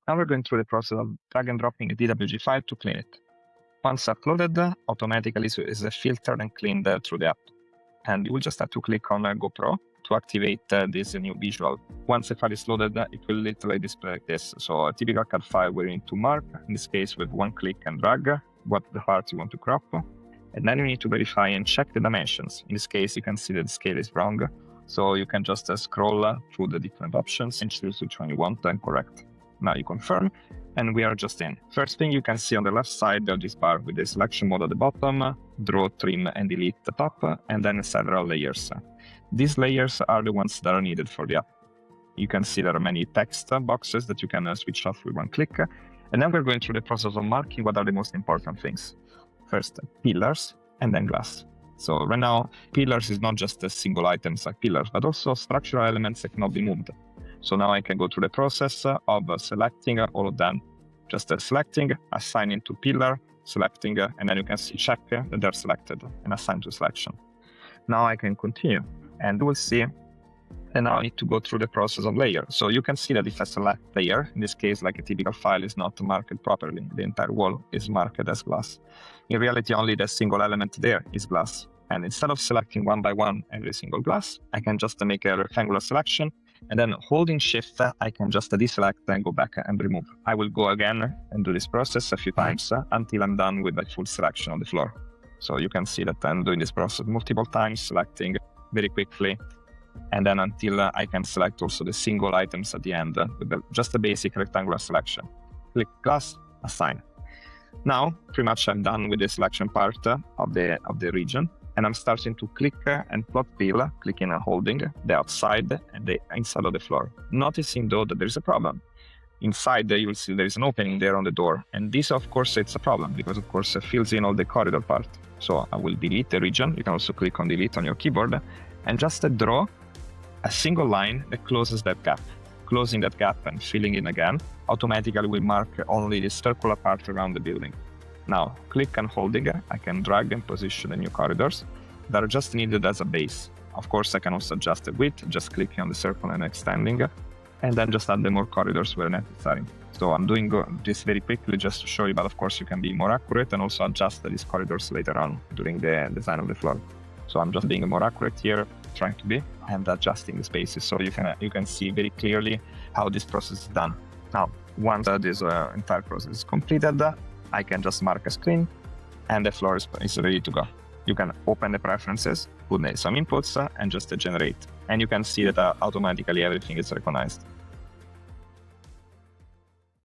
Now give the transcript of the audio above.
Now we're going through the process of drag and dropping a DWG file to clean it. Once uploaded, automatically is filtered and cleaned through the app. And you will just have to click on Go Pro to activate this new visual. Once the file is loaded, it will literally display like this. So a typical CAD file where you need to mark, in this case with one click and drag, what the part you want to crop. And then you need to verify and check the dimensions. In this case, you can see that the scale is wrong. So you can just scroll through the different options and choose which one you want and correct. Now you confirm, and we are just in. First thing you can see on the left side of this bar with the selection mode at the bottom, draw, trim, and delete the top, and then several layers. These layers are the ones that are needed for the app. You can see there are many text boxes that you can switch off with one click. And then we're going through the process of marking what are the most important things. First, pillars, and then glass. So right now, pillars is not just single items like pillars, but also structural elements that cannot be moved. So now I can go through the process of selecting all of them. Just selecting, assigning to pillar, selecting, and then you can see check that they're selected and assigned to selection. Now I can continue, and we'll see. And now I need to go through the process of layer. So you can see that if I select layer, in this case, like a typical file is not marked properly, the entire wall is marked as glass. In reality, only the single element there is glass. And instead of selecting one by one every single glass, I can just make a rectangular selection. And then holding shift, I can just deselect and go back and remove. I will go again and do this process a few times until I'm done with the full selection on the floor. So you can see that I'm doing this process multiple times, selecting very quickly. And then until I can select also the single items at the end with just a basic rectangular selection. Click glass, assign. Now, pretty much I'm done with the selection part of the region. And I'm starting to click and plot fill, clicking and holding the outside and the inside of the floor. Noticing though that there's a problem. Inside you will see there is an opening there on the door. And this, of course, it's a problem because, of course, it fills in all the corridor part. So I will delete the region. You can also click on delete on your keyboard and just draw a single line that closes that gap. Closing that gap and filling in again automatically will mark only the circular part around the building. Now, click and holding, I can drag and position the new corridors that are just needed as a base. Of course, I can also adjust the width, just clicking on the circle and extending, and then just add the more corridors where necessary. So I'm doing this very quickly just to show you, but of course you can be more accurate and also adjust these corridors later on during the design of the floor. So I'm just being more accurate here, trying to be, and adjusting the spaces so you can see very clearly how this process is done. Now, once this entire process is completed, I can just mark a screen and the floor is ready to go. You can open the preferences, put some inputs and just generate. And you can see that automatically everything is recognized.